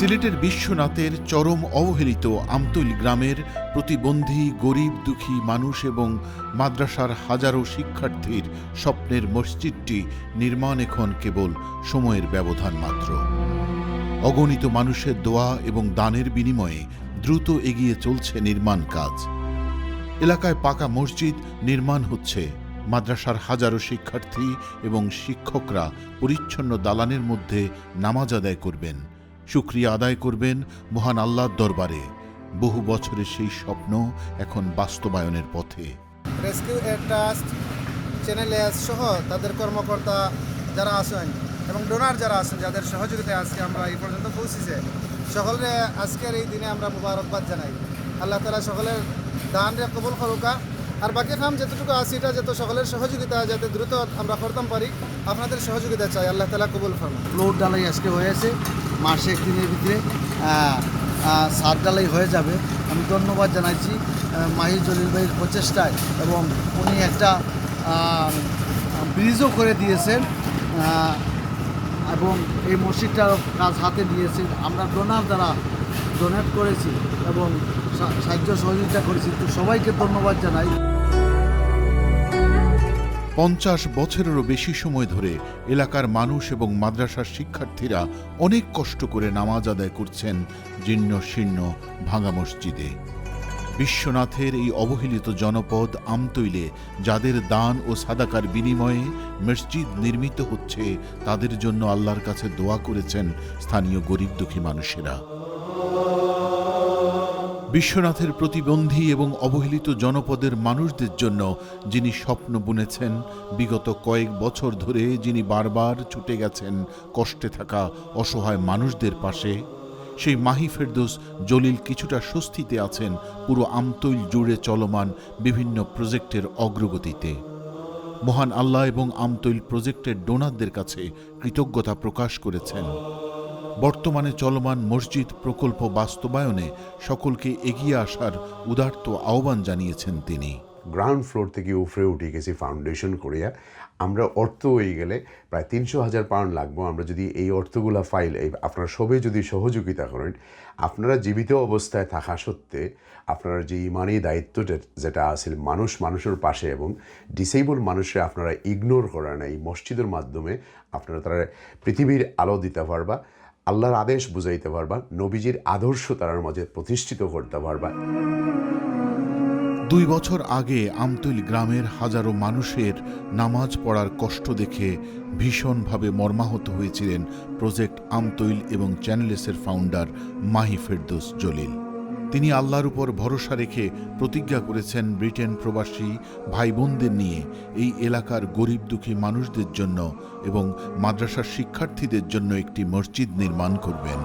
সিলেটের বিশ্বনাথের চরম অবহেলিত আমতৈল গ্রামের প্রতিবন্ধী গরিব দুঃখী মানুষ এবং মাদ্রাসার হাজারো শিক্ষার্থীর স্বপ্নের মসজিদটি নির্মাণ এখন কেবল সময়ের ব্যবধান মাত্র। অগণিত মানুষের দোয়া এবং দানের বিনিময়ে দ্রুত এগিয়ে চলছে নির্মাণ কাজ। এলাকায় পাকা মসজিদ নির্মাণ হচ্ছে। মাদ্রাসার হাজারো শিক্ষার্থী এবং শিক্ষকরা পরিচ্ছন্ন দালানের মধ্যে নামাজ আদায় করবেন, শুকরিয়া আদায় করবেন মহান আল্লাহর দরবারে। বহু বছরের সেই স্বপ্ন এখন বাস্তবায়নের পথে। Rescue air trust, channel S সহ তাদের কর্মকর্তা যারা আছেন এবং ডোনার যারা আছেন, যাদের সহযোগিতায় আজকে আমরা এই পর্যন্ত পৌঁছেছে, সকলে আজকের এই দিনে আমরা মুবারকবাদ জানাই। আল্লাহ তাআলা সকলের দানরে কবুল করুকা। আর বাকি কাম যতটুকু আছে এটা যত সকলের সহযোগিতা যাতে দ্রুত আমরা করতাম পারি, আপনাদের সহযোগিতা চাই। আল্লাহ তাআলা কবুল করুন। ফ্লোর ডালাই আজকে হয়েছে, মাসে একদিনের ভিতরে সাত ডালাই হয়ে যাবে। আমি ধন্যবাদ জানাইছি মাহির জলিল ভাইয়ের প্রচেষ্টায়, এবং উনি একটা ব্রিজও করে দিয়েছেন এবং এই মসজিদটার কাজ হাতে দিয়েছেন। আমরা ডোনার দ্বারা ডোনেট করেছি এবং সাহায্য সহযোগিতা করেছি, তো সবাইকে ধন্যবাদ জানাই। 50 বছরেরও বেশি সময় ধরে এলাকার মানুষ এবং মাদ্রাসার শিক্ষার্থীরা অনেক কষ্ট করে নামাজ আদায় করছেন জীর্ণ শীর্ণ ভাঙা মসজিদে। বিশ্বনাথের এই অবহেলিত জনপদ আমতৈলে যাদের দান ও সাদাকার বিনিময়ে মসজিদ নির্মিত হচ্ছে, তাদের জন্য আল্লাহর কাছে দোয়া করেছেন স্থানীয় গরিব দুঃখী মানুষেরা। বিশ্বনাথের প্রতিবন্ধী এবং অবহেলিত জনপদের মানুষদের জন্য যিনি স্বপ্ন বুনেছেন, বিগত কয়েক বছর ধরে যিনি বারবার ছুটে গেছেন কষ্টে থাকা অসহায় মানুষদের পাশে, সেই মাহি ফেরদৌস জলিল কিছুটা স্বস্তিতে আছেন পুরো আমতৈল জুড়ে চলমান বিভিন্ন প্রজেক্টের অগ্রগতিতে। মহান আল্লাহ এবং আমতৈল প্রজেক্টের ডোনারদের কাছে কৃতজ্ঞতা প্রকাশ করেছেন। বর্তমানে চলমান মসজিদ প্রকল্প বাস্তবায়নে সকলকে এগিয়ে আসার উদার্ত আহ্বান জানিয়েছেন তিনি। গ্রাউন্ড ফ্লোর থেকে উপরে উঠে গেছি ফাউন্ডেশন করিয়া। আমরা অর্থ হয়ে গেলে প্রায় 300,000 পাউন্ড লাগবো। আমরা যদি এই অর্থগুলা আপনারা সবাই যদি সহযোগিতা করেন, আপনারা জীবিত অবস্থায় থাকা সত্ত্বে আপনারা যে ইমানি দায়িত্বটা যেটা আছে মানুষের পাশে এবং ডিসেবল মানুষরা আপনারা ইগনোর করেন, এই মসজিদের মাধ্যমে আপনারা তারা পৃথিবীর আলো দিতে পারবা, আল্লাহর আদেশ বুঝাইতে পারবা, নবীজির আদর্শ তার মাঝে প্রতিষ্ঠিত করতে পারবা। 2 বছর আগে আমতৈল গ্রামের হাজারো মানুষের নামাজ পড়ার কষ্ট দেখে ভীষণভাবে মর্মাহত হয়েছিলেন প্রজেক্ট আমতৈল এবং চ্যানেলসের ফাউন্ডার মাহি ফেরদৌস জলিল। তিনি আল্লাহর উপর ভরসা রেখে প্রতিজ্ঞা করেছেন ব্রিটেন প্রবাসী ভাই বোনদের নিয়ে এই এলাকার গরিব দুঃখী মানুষদের জন্য এবং মাদ্রাসার শিক্ষার্থীদের জন্য একটি মসজিদ নির্মাণ করবেন।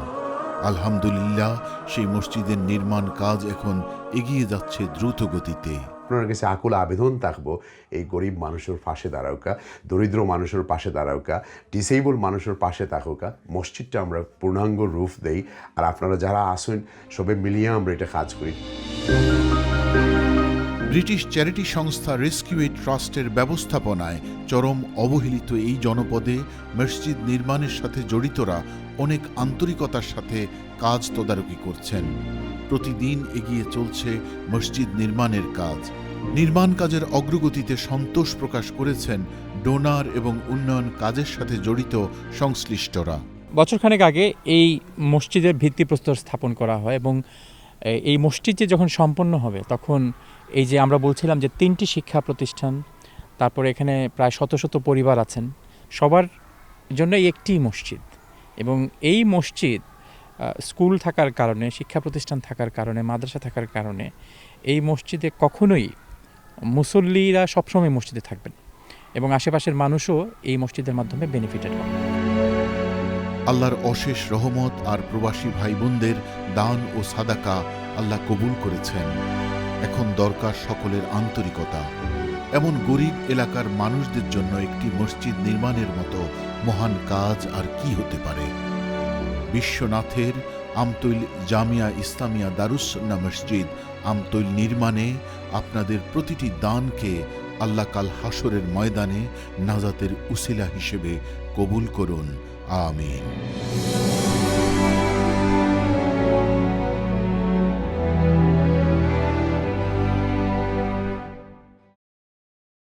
আলহামদুলিল্লাহ, সেই মসজিদের নির্মাণ কাজ এখন এগিয়ে যাচ্ছে দ্রুত গতিতে। আপনার কাছে আকুল আবেদন থাকবো, এই গরিব মানুষের পাশে দাঁড়াওকা, দরিদ্র মানুষের পাশে দাঁড়াওকা, ডিসেবল মানুষের পাশে থাকুকা। মসজিদটা আমরা পূর্ণাঙ্গ রূপ দেই, আর আপনারা যারা আসেন সবে মিলিয়ে আমরা এটা কাজ করি। ব্রিটিশ চ্যারিটি সংস্থা রেস্কিউ এড ট্রাস্টের ব্যবস্থাপনায় চরম অবহেলিত এই জনপদে মসজিদ নির্মাণের সাথে জড়িতরা অনেক আন্তরিকতার সাথে কাজ তদারকি করছেন। প্রতিদিন এগিয়ে চলছে মসজিদ নির্মাণের কাজ। নির্মাণ কাজের অগ্রগতিতে সন্তোষ প্রকাশ করেছেন ডোনার এবং উন্নয়ন কাজের সাথে জড়িত সংশ্লিষ্টরা। বছরখানেক আগে এই মসজিদের ভিত্তিপ্রস্তর স্থাপন করা হয় এবং এই মসজিদটি যখন সম্পন্ন হবে তখন এই যে আমরা বলছিলাম যে 3টি শিক্ষা প্রতিষ্ঠান, তারপরে এখানে প্রায় শত শত পরিবার আছেন, সবার জন্য একটি মসজিদ। এবং এই মসজিদ স্কুল থাকার কারণে, শিক্ষা প্রতিষ্ঠান থাকার কারণে, মাদ্রাসা থাকার কারণে এই মসজিদে কখনোই মুসল্লিরা সবসময় মসজিদে থাকবেন এবং আশেপাশের মানুষও এই মসজিদের মাধ্যমে বেনিফিটেড হবে। আল্লাহর অশেষ রহমত আর প্রবাসী ভাই বোনদের দান ও সাদাকা আল্লাহ কবুল করেছেন। এখন দরকার সকলের আন্তরিকতা। এমন গরিব এলাকার মানুষদের জন্য একটি মসজিদ নির্মাণের মতো মহান কাজ আর কি হতে পারে। বিশ্বনাথের আমতৈল জামিয়া ইসলামিয়া দারুস সুন্নাহ মসজিদ আমতৈল নির্মাণে আপনাদের প্রতিটি দানকে আল্লাহ কাল হাসরের ময়দানে নাজাতের উসিলা হিসেবে কবুল করুন। আমিন।